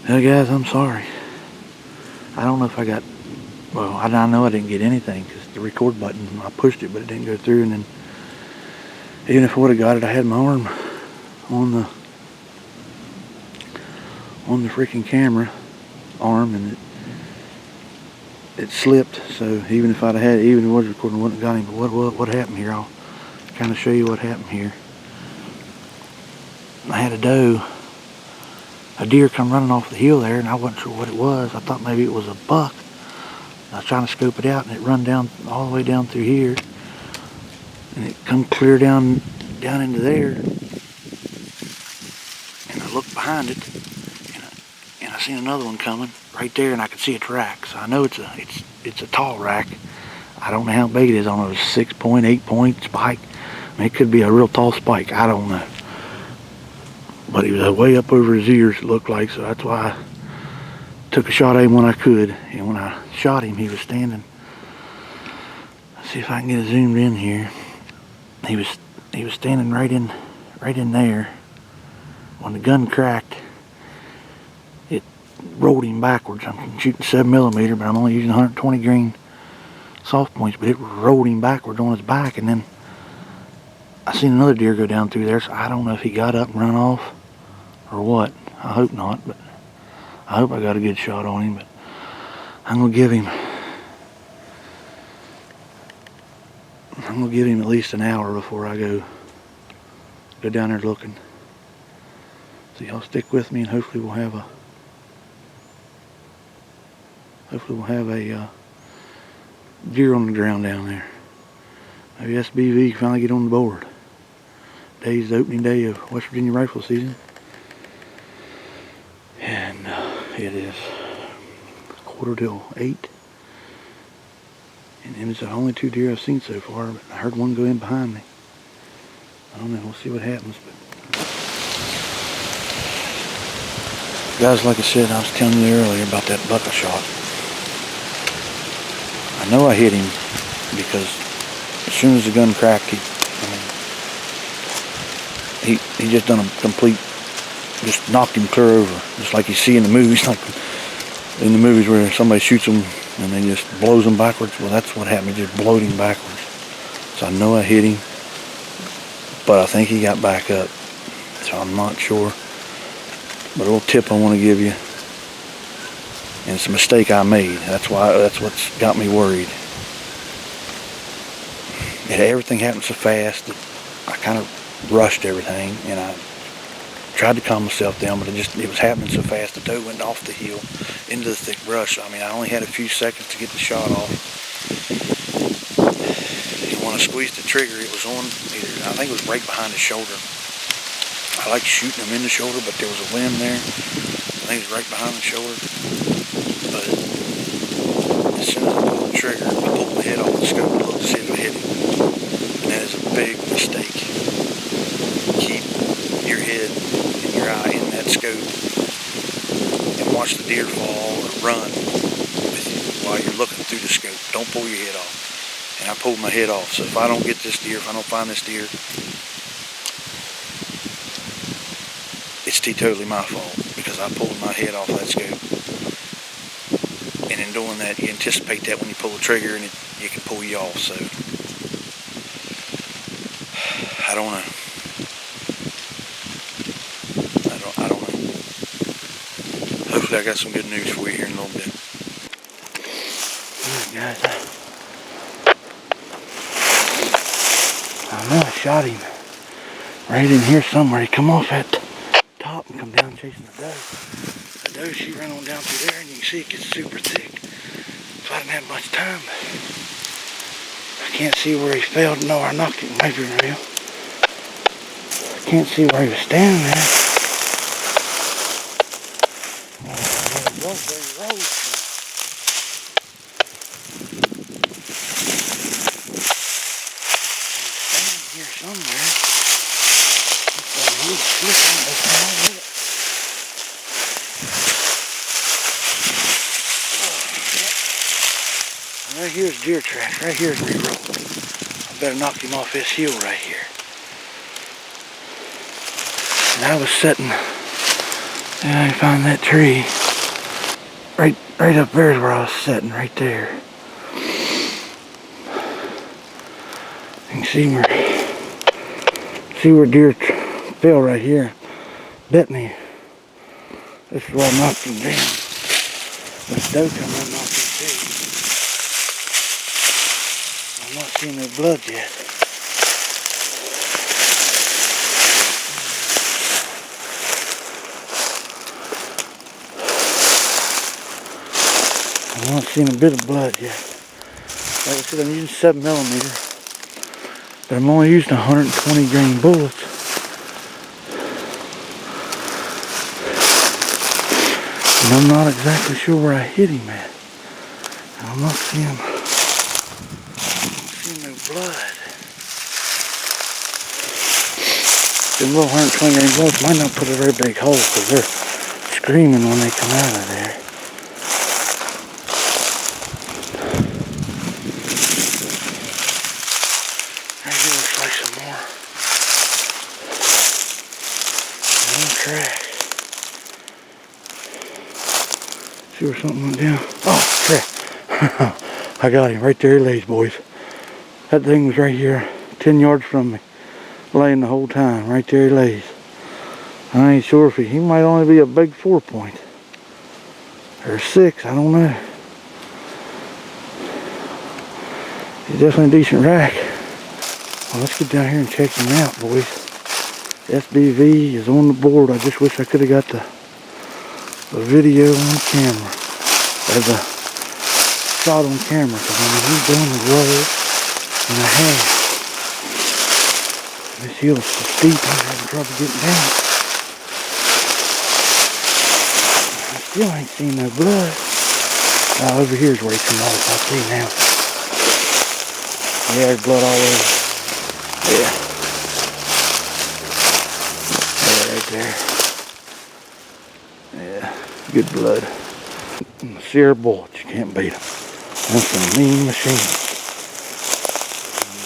Well, guys, I'm sorry. I don't know if I got, well, I know I didn't get anything because the record button, I pushed it, but it didn't go through. And then, even if I would have got it, I had my arm on the freaking camera arm, and it slipped. So even if I'd have had it, even if it was recording, I wouldn't have got him. But what happened here? I'll kind of show you what happened here. I had a deer come running off the hill there, and I wasn't sure what it was. I thought maybe it was a buck. I was trying to scope it out, and it run down all the way down through here, and it come clear down into there. And I looked behind it, and I seen another one coming right there, and I could see its rack. So I know it's a tall rack. I don't know how big it is. I don't know if it's 6-point, 8-point spike. I mean, it could be a real tall spike. I don't know. But he was way up over his ears, it looked like, so that's why I took a shot at him when I could. And when I shot him, he was standing. Let's see if I can get it zoomed in here. He was standing right in there. When the gun cracked, it rolled him backwards. I'm shooting 7mm, but I'm only using 120 grain soft points, but it rolled him backwards on his back, and then I seen another deer go down through there, so I don't know if he got up and run off or what. I hope not, but I hope I got a good shot on him. But I'm gonna give him at least an hour before I go down there looking. So y'all stick with me, and hopefully we'll have a deer on the ground down there. Maybe SBV can finally get on the board. Today's the opening day of West Virginia rifle season, and it is 7:45, and it's the only 2 deer I've seen so far. But I heard one go in behind me. I don't know. We'll see what happens. But guys, like I said, I was telling you earlier about that buck I shot. I know I hit him because as soon as the gun cracked, he just done a complete, just knocked him clear over, just like you see in the movies, like in the movies where somebody shoots them and they just blows them backwards. Well, that's what happened. He just blowed him backwards. So I know I hit him, but I think he got back up. So I'm not sure. But a little tip I want to give you, and it's a mistake I made. That's what's got me worried. Everything happened so fast that I kind of rushed everything, and I tried to calm myself down, but it was happening so fast. The doe went off the hill into the thick brush. I mean, I only had a few seconds to get the shot off. And when I squeezed the trigger, it was on I think it was right behind the shoulder. I like shooting them in the shoulder, but there was a limb there. I think it was right behind the shoulder. But as soon as I pulled the trigger, I pulled my head off the scope to look to see if I hit him. And that is a big mistake. Keep your head and your eye in that scope and watch the deer fall or run with you while you're looking through the scope. Don't pull your head off. And I pulled my head off. So if I don't get this deer, if I don't find this deer, it's totally my fault because I pulled my head off that scope. And in doing that, you anticipate that when you pull the trigger, and it can pull you off. So I don't know. I don't know. Hopefully I got some good news for you here in a little bit. Alright, guys. I know I shot him right in here somewhere. He come off that top and come down chasing the doe. The doe, she ran on down through there, and you can see it gets super thick. So I didn't have much time. I can't see where he fell. No, I knocked him maybe real. I can't see where he was standing there. It was where he rose from. He's standing here somewhere. Holy shit, I don't know how it. Right here's deer tracks. Right here's where he rolled. I better knock him off this hill right here. And I was sitting And I found that tree. Right up there is where I was sitting, right there. You can see where deer fell right here. Bit me. This is where I knocked him down. This doe come in and knocked him too. I'm not seeing no blood yet. I'm not seeing a bit of blood yet. Like I said, I'm using 7mm, but I'm only using 120 grain bullets. And I'm not exactly sure where I hit him at. I'm not seeing no blood. The little 120 grain bullets might not put a very big hole because they're screaming when they come out of there. Maybe it looks like some more. One track. See where something went down? Oh, track. I got him. Right there he lays, boys. That thing was right here, 10 yards from me, laying the whole time. Right there he lays. I ain't sure if he might only be a big 4-point. Or 6, I don't know. He's definitely a decent rack. Well, let's get down here and check him out, boys. SBV is on the board. I just wish I could have got the video on camera. Or the shot on camera. Because I mean, he's doing the roll and a half. This hill's so steep, I'm having trouble getting down. I still ain't seen no blood. Oh, over here's where he come off. I see now. Yeah, there's blood all over. Yeah. Yeah, right there. Yeah, good blood. And the Sierra bullets, you can't beat them. That's a mean machine.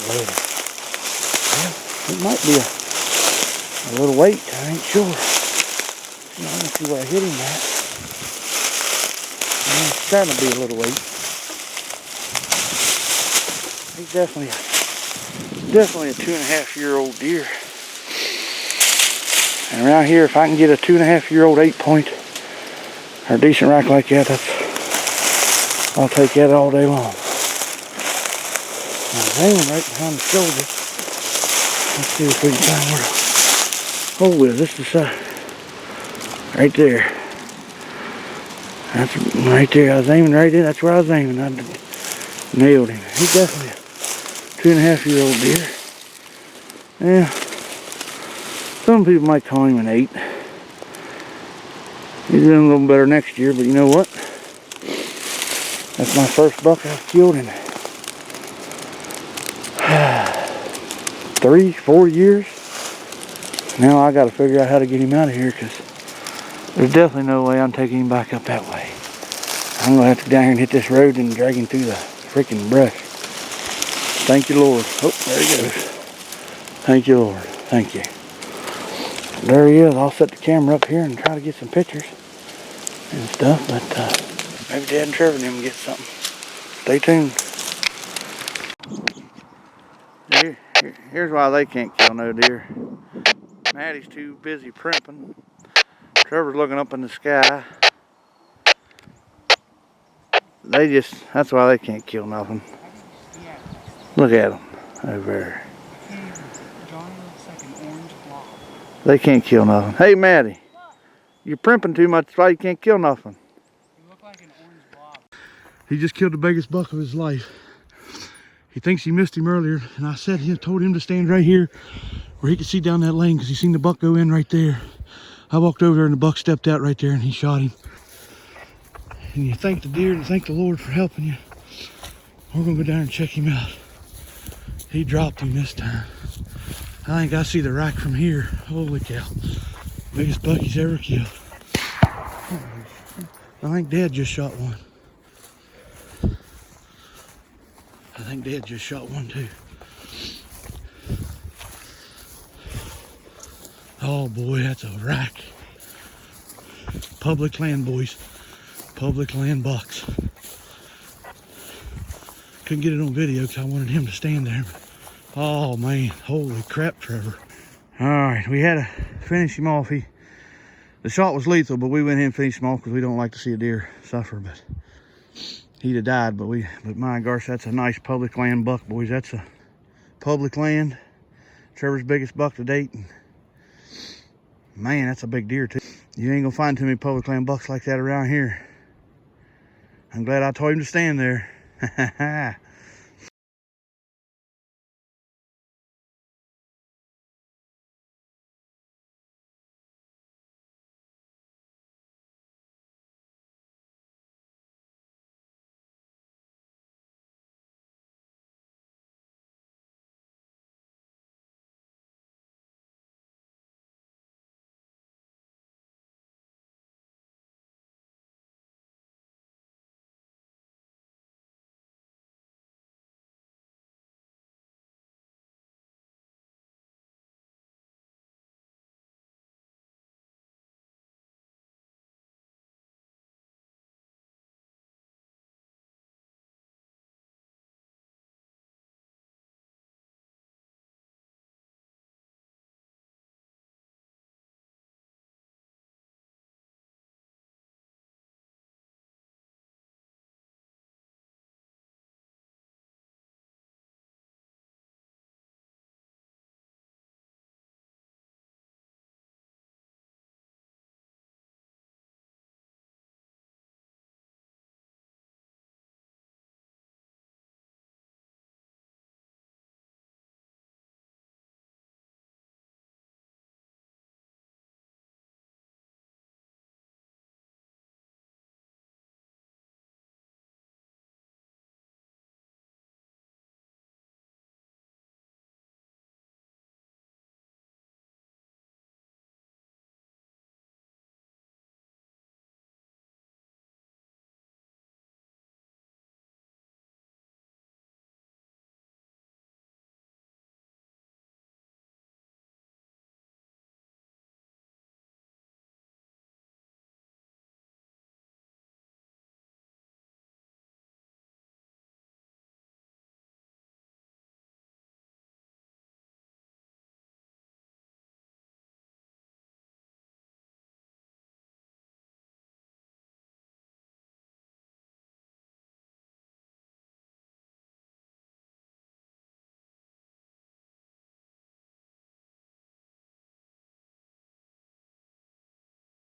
Blood. Yeah, it might be a little weight, I ain't sure. I don't see where I hit him at. It's starting to be a little weight. He's definitely a 2.5-year-old deer. And around here, if I can get a 2.5-year-old 8-point or a decent rack like that, I'll take that all day long. I'm aiming right behind the shoulder. Let's see if we can find where the hole is. This is the side. Right there. That's right there. I was aiming right in. That's where I was aiming. I nailed him. He's definitely a 2.5-year-old deer. Yeah. Some people might call him an 8. He's doing a little better next year, but you know what? That's my first buck I've killed in 3-4 years. Now I got to figure out how to get him out of here because there's definitely no way I'm taking him back up that way. I'm going to have to go down here and hit this road and drag him through the freaking brush. Thank you, Lord. Oh, there he goes. Thank you, Lord. Thank you. There he is. I'll set the camera up here and try to get some pictures and stuff, but maybe Dad and Trevor and them get something. Stay tuned. Here's why they can't kill no deer. Maddie's too busy primping. Trevor's looking up in the sky. That's why they can't kill nothing. Look at them over there. They can't kill nothing. Hey, Maddie, you're primping too much. That's why you can't kill nothing. You look like an orange blob. He just killed the biggest buck of his life. He thinks he missed him earlier, and I told him to stand right here where he could see down that lane because he seen the buck go in right there. I walked over there and the buck stepped out right there and he shot him. And you thank the deer and thank the Lord for helping you. We're gonna go down and check him out. He dropped him this time. I think I see the rack from here. Holy cow. Biggest buck he's ever killed. I think Dad just shot one. I think Dad just shot one too. Oh boy, that's a rack. public land, boys. Public land bucks. Couldn't get it on video because I wanted him to stand there. Oh man, holy crap, Trevor. All right, we had to finish him off. The shot was lethal, but we went ahead and finished him off because we don't like to see a deer suffer. But he'd have died, but my gosh, that's a nice public land buck, boys. That's a public land. Trevor's biggest buck to date. And man, that's a big deer too. You ain't gonna find too many public land bucks like that around here. I'm glad I told him to stand there.